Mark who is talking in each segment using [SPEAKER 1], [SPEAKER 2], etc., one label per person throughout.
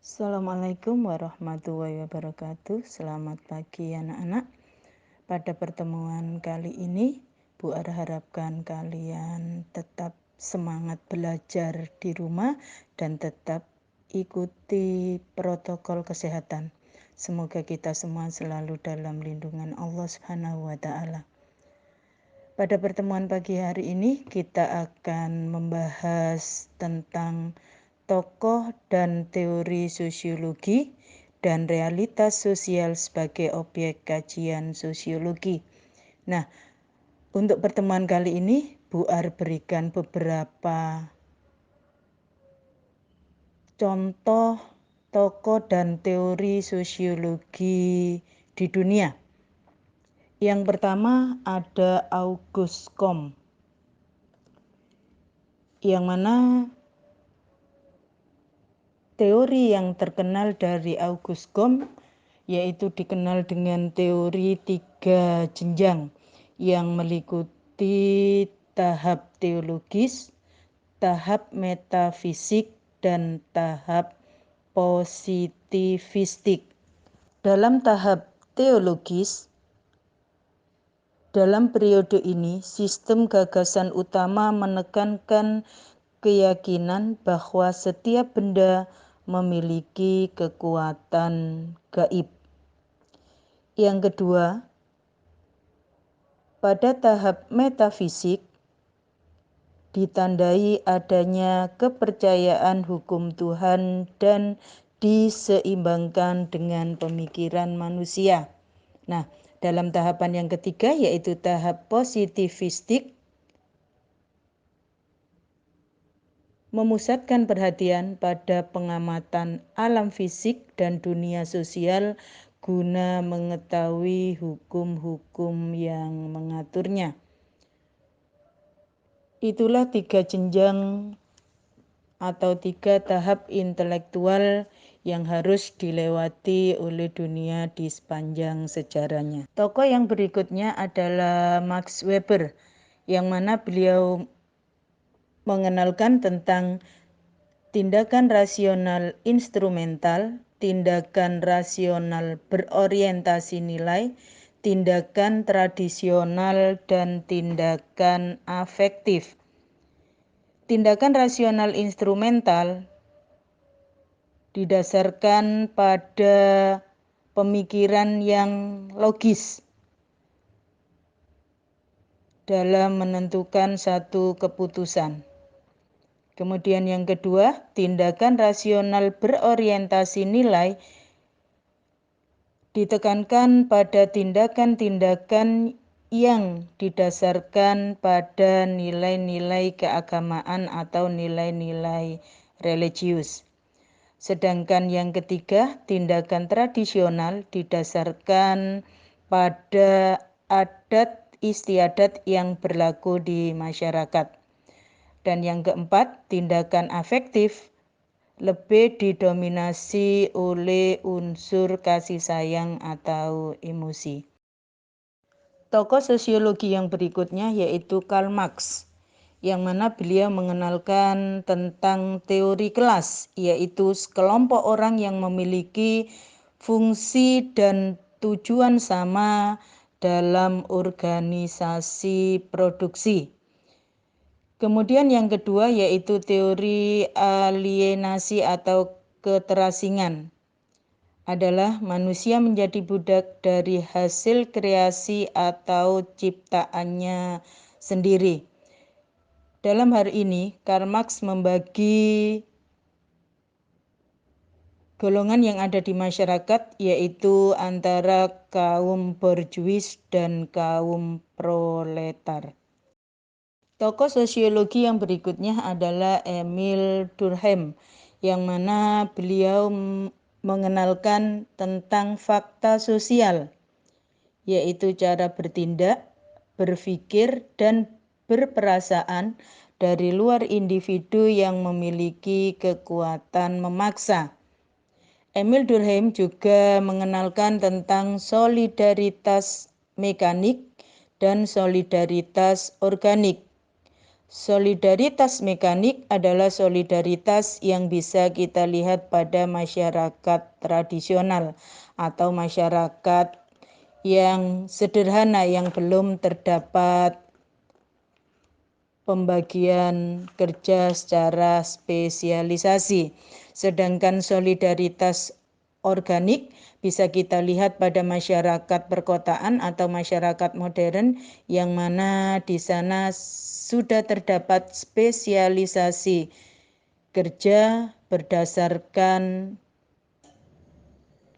[SPEAKER 1] Assalamualaikum warahmatullahi wabarakatuh. Selamat pagi anak-anak. Pada pertemuan kali ini, Bu Ara harapkan kalian tetap semangat belajar di rumah dan tetap ikuti protokol kesehatan. Semoga kita semua selalu dalam lindungan Allah Subhanahu wa taala. Pada pertemuan pagi hari ini kita akan membahas tentang tokoh dan teori sosiologi dan realitas sosial sebagai objek kajian sosiologi. Nah, untuk pertemuan kali ini Bu Ar berikan beberapa contoh tokoh dan teori sosiologi di dunia. Yang pertama ada Auguste Comte, yang mana teori yang terkenal dari Auguste Comte yaitu dikenal dengan teori 3 jenjang yang meliputi tahap teologis, tahap metafisik, dan tahap positivistik. Dalam tahap teologis, dalam periode ini, sistem gagasan utama menekankan keyakinan bahwa setiap benda memiliki kekuatan gaib. Yang kedua, pada tahap metafisik ditandai adanya kepercayaan hukum Tuhan dan diseimbangkan dengan pemikiran manusia. Nah, dalam tahapan yang ketiga yaitu tahap positivistik, memusatkan perhatian pada pengamatan alam fisik dan dunia sosial guna mengetahui hukum-hukum yang mengaturnya. Itulah 3 jenjang atau 3 tahap intelektual yang harus dilewati oleh dunia di sepanjang sejarahnya. Tokoh yang berikutnya adalah Max Weber, yang mana beliau mengenalkan tentang tindakan rasional instrumental, tindakan rasional berorientasi nilai, tindakan tradisional, dan tindakan afektif. Tindakan rasional instrumental didasarkan pada pemikiran yang logis dalam menentukan satu keputusan. Kemudian yang kedua, tindakan rasional berorientasi nilai ditekankan pada tindakan-tindakan yang didasarkan pada nilai-nilai keagamaan atau nilai-nilai religius. Sedangkan yang ketiga, tindakan tradisional didasarkan pada adat istiadat yang berlaku di masyarakat. Dan yang keempat, tindakan afektif lebih didominasi oleh unsur kasih sayang atau emosi. Tokoh sosiologi yang berikutnya yaitu Karl Marx, yang mana beliau mengenalkan tentang teori kelas, yaitu sekelompok orang yang memiliki fungsi dan tujuan sama dalam organisasi produksi. Kemudian yang kedua yaitu teori alienasi atau keterasingan, adalah manusia menjadi budak dari hasil kreasi atau ciptaannya sendiri. Dalam hal ini, Karl Marx membagi golongan yang ada di masyarakat yaitu antara kaum borjuis dan kaum proletar. Tokoh sosiologi yang berikutnya adalah Emil Durkheim, yang mana beliau mengenalkan tentang fakta sosial, yaitu cara bertindak, berpikir, dan berperasaan dari luar individu yang memiliki kekuatan memaksa. Emil Durkheim juga mengenalkan tentang solidaritas mekanik dan solidaritas organik. Solidaritas mekanik adalah solidaritas yang bisa kita lihat pada masyarakat tradisional atau masyarakat yang sederhana yang belum terdapat pembagian kerja secara spesialisasi. Sedangkan solidaritas organik bisa kita lihat pada masyarakat perkotaan atau masyarakat modern yang mana di sana sudah terdapat spesialisasi kerja berdasarkan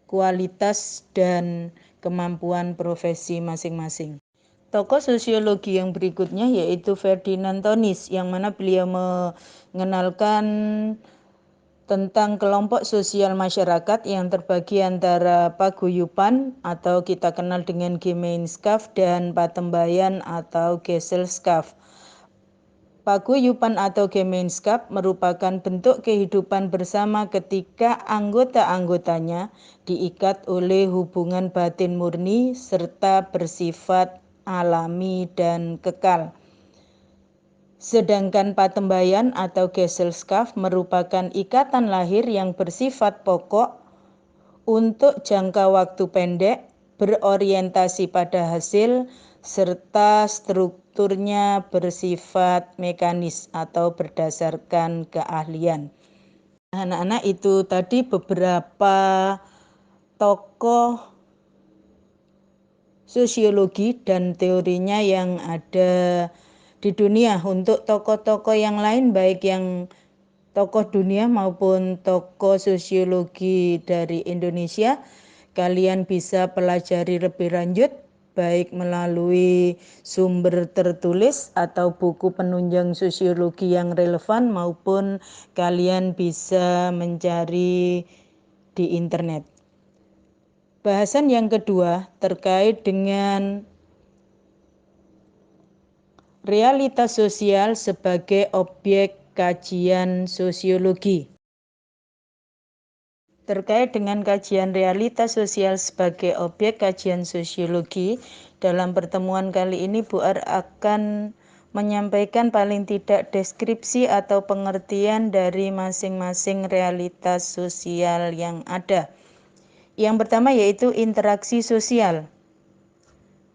[SPEAKER 1] kualitas dan kemampuan profesi masing-masing. Tokoh sosiologi yang berikutnya yaitu Ferdinand Tonis, yang mana beliau mengenalkan tentang kelompok sosial masyarakat yang terbagi antara paguyuban atau kita kenal dengan Gemeinschaft dan patembayan atau Gesellschaft. Paguyuban atau Gemeinschaft merupakan bentuk kehidupan bersama ketika anggota-anggotanya diikat oleh hubungan batin murni serta bersifat alami dan kekal. Sedangkan patembayan atau Gesellschaft merupakan ikatan lahir yang bersifat pokok untuk jangka waktu pendek, berorientasi pada hasil, serta strukturnya bersifat mekanis atau berdasarkan keahlian. Anak-anak, itu tadi beberapa tokoh sosiologi dan teorinya yang ada di dunia. Untuk tokoh-tokoh yang lain, baik yang tokoh dunia maupun tokoh sosiologi dari Indonesia, kalian bisa pelajari lebih lanjut baik melalui sumber tertulis atau buku penunjang sosiologi yang relevan maupun kalian bisa mencari di internet. Bahasan yang kedua terkait dengan realitas sosial sebagai objek kajian sosiologi. Terkait dengan kajian realitas sosial sebagai objek kajian sosiologi, dalam pertemuan kali ini Bu Ar akan menyampaikan paling tidak deskripsi atau pengertian dari masing-masing realitas sosial yang ada. Yang pertama yaitu interaksi sosial.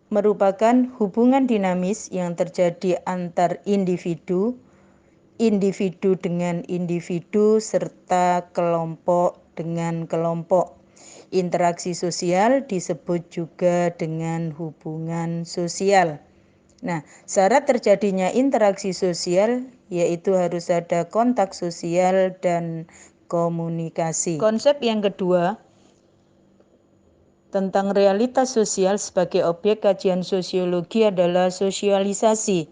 [SPEAKER 1] Merupakan hubungan dinamis yang terjadi antar individu, individu dengan individu, serta kelompok dengan kelompok. Interaksi sosial disebut juga dengan hubungan sosial. Nah, syarat terjadinya interaksi sosial yaitu harus ada kontak sosial dan komunikasi. Konsep yang kedua tentang realitas sosial sebagai objek kajian sosiologi adalah sosialisasi.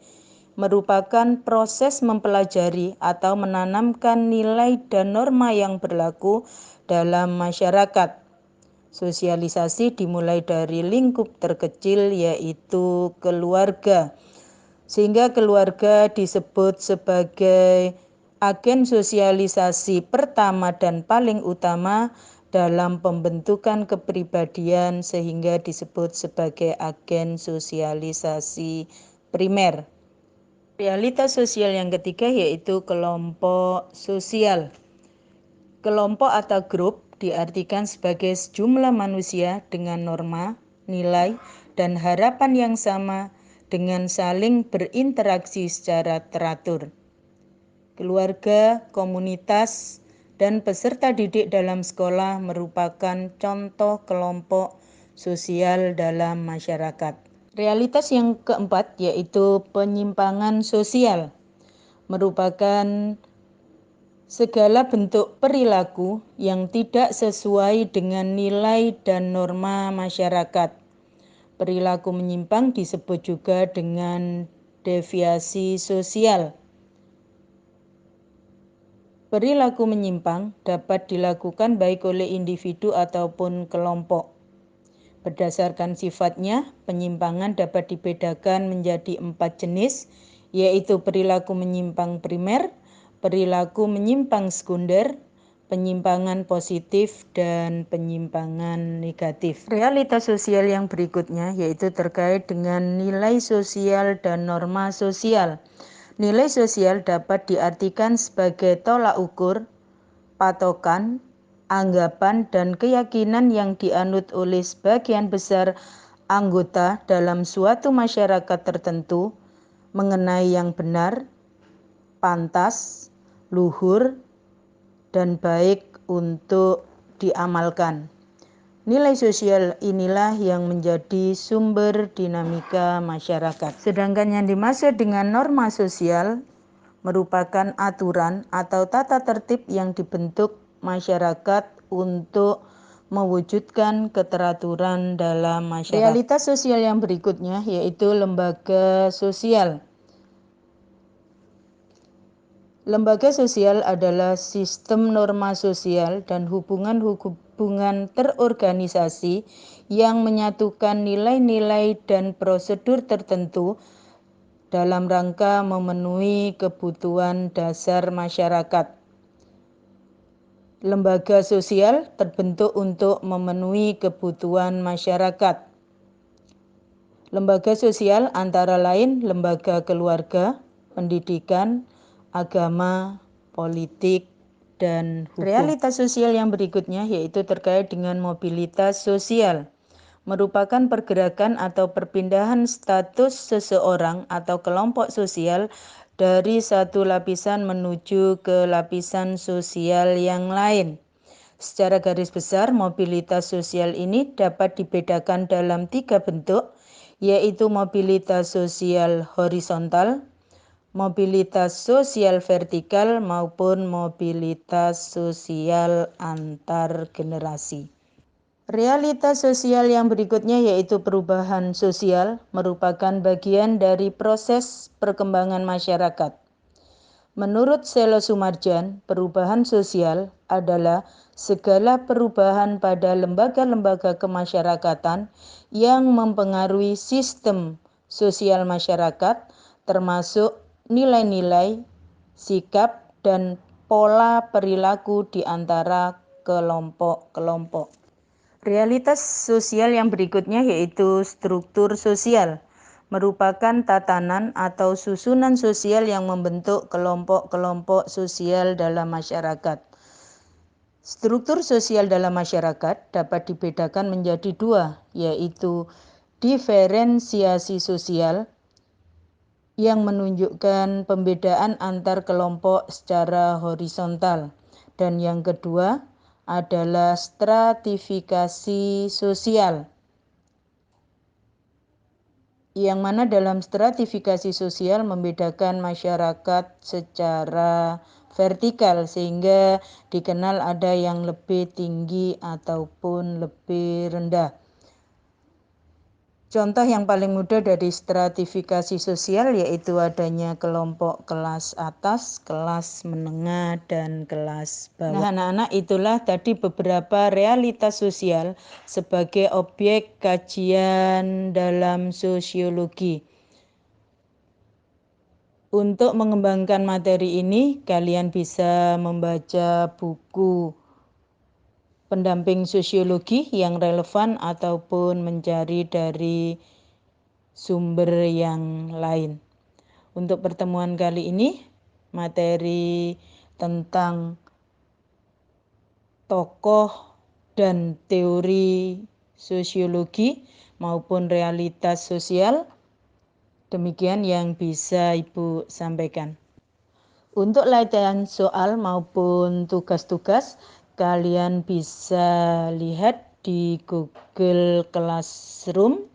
[SPEAKER 1] Merupakan proses mempelajari atau menanamkan nilai dan norma yang berlaku dalam masyarakat. Sosialisasi dimulai dari lingkup terkecil yaitu keluarga. Sehingga keluarga disebut sebagai agen sosialisasi pertama dan paling utama dalam pembentukan kepribadian sehingga disebut sebagai agen sosialisasi primer. Realitas sosial yang ketiga yaitu kelompok sosial. Kelompok atau grup diartikan sebagai sejumlah manusia dengan norma, nilai, dan harapan yang sama dengan saling berinteraksi secara teratur. Keluarga, komunitas, dan peserta didik dalam sekolah merupakan contoh kelompok sosial dalam masyarakat. Realitas yang keempat yaitu penyimpangan sosial. Merupakan segala bentuk perilaku yang tidak sesuai dengan nilai dan norma masyarakat. Perilaku menyimpang disebut juga dengan deviasi sosial. Perilaku menyimpang dapat dilakukan baik oleh individu ataupun kelompok. Berdasarkan sifatnya, penyimpangan dapat dibedakan menjadi 4 jenis, yaitu perilaku menyimpang primer, perilaku menyimpang sekunder, penyimpangan positif, dan penyimpangan negatif. Realitas sosial yang berikutnya yaitu terkait dengan nilai sosial dan norma sosial. Nilai sosial dapat diartikan sebagai tolak ukur, patokan, anggapan, dan keyakinan yang dianut oleh sebagian besar anggota dalam suatu masyarakat tertentu mengenai yang benar, pantas, luhur, dan baik untuk diamalkan. Nilai sosial inilah yang menjadi sumber dinamika masyarakat. Sedangkan yang dimaksud dengan norma sosial merupakan aturan atau tata tertib yang dibentuk masyarakat untuk mewujudkan keteraturan dalam masyarakat. Realitas sosial yang berikutnya yaitu lembaga sosial. Lembaga sosial adalah sistem norma sosial dan hubungan terorganisasi yang menyatukan nilai-nilai dan prosedur tertentu dalam rangka memenuhi kebutuhan dasar masyarakat. Lembaga sosial terbentuk untuk memenuhi kebutuhan masyarakat. Lembaga sosial antara lain lembaga keluarga, pendidikan, agama, politik, dan hukum. Realitas sosial yang berikutnya yaitu terkait dengan mobilitas sosial. Merupakan pergerakan atau perpindahan status seseorang atau kelompok sosial dari satu lapisan menuju ke lapisan sosial yang lain. Secara garis besar, mobilitas sosial ini dapat dibedakan dalam 3 bentuk, yaitu mobilitas sosial horizontal, mobilitas sosial vertikal, maupun mobilitas sosial antar generasi. Realitas sosial yang berikutnya yaitu perubahan sosial merupakan bagian dari proses perkembangan masyarakat. Menurut Selo Sumarjan, perubahan sosial adalah segala perubahan pada lembaga-lembaga kemasyarakatan yang mempengaruhi sistem sosial masyarakat, termasuk nilai-nilai, sikap, dan pola perilaku di antara kelompok-kelompok. Realitas sosial yang berikutnya yaitu struktur sosial. Merupakan tatanan atau susunan sosial yang membentuk kelompok-kelompok sosial dalam masyarakat. Struktur sosial dalam masyarakat dapat dibedakan menjadi 2, yaitu diferensiasi sosial yang menunjukkan pembedaan antar kelompok secara horizontal, dan yang kedua adalah stratifikasi sosial, yang mana dalam stratifikasi sosial membedakan masyarakat secara vertikal sehingga dikenal ada yang lebih tinggi ataupun lebih rendah. Contoh yang paling mudah dari stratifikasi sosial yaitu adanya kelompok kelas atas, kelas menengah, dan kelas bawah. Nah, anak-anak, itulah tadi beberapa realitas sosial sebagai objek kajian dalam sosiologi. Untuk mengembangkan materi ini, kalian bisa membaca buku pendamping sosiologi yang relevan ataupun mencari dari sumber yang lain. Untuk pertemuan kali ini, materi tentang tokoh dan teori sosiologi maupun realitas sosial, demikian yang bisa Ibu sampaikan. Untuk latihan soal maupun tugas-tugas, kalian bisa lihat di Google Classroom,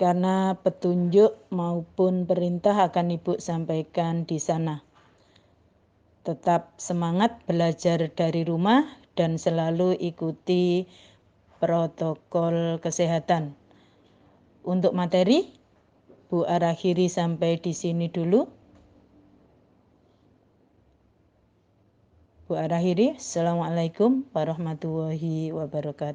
[SPEAKER 1] karena petunjuk maupun perintah akan Ibu sampaikan di sana. Tetap semangat belajar dari rumah dan selalu ikuti protokol kesehatan. Untuk materi, Bu akhiri sampai di sini dulu. Bu akhiri, Assalamualaikum warahmatullahi wabarakatuh.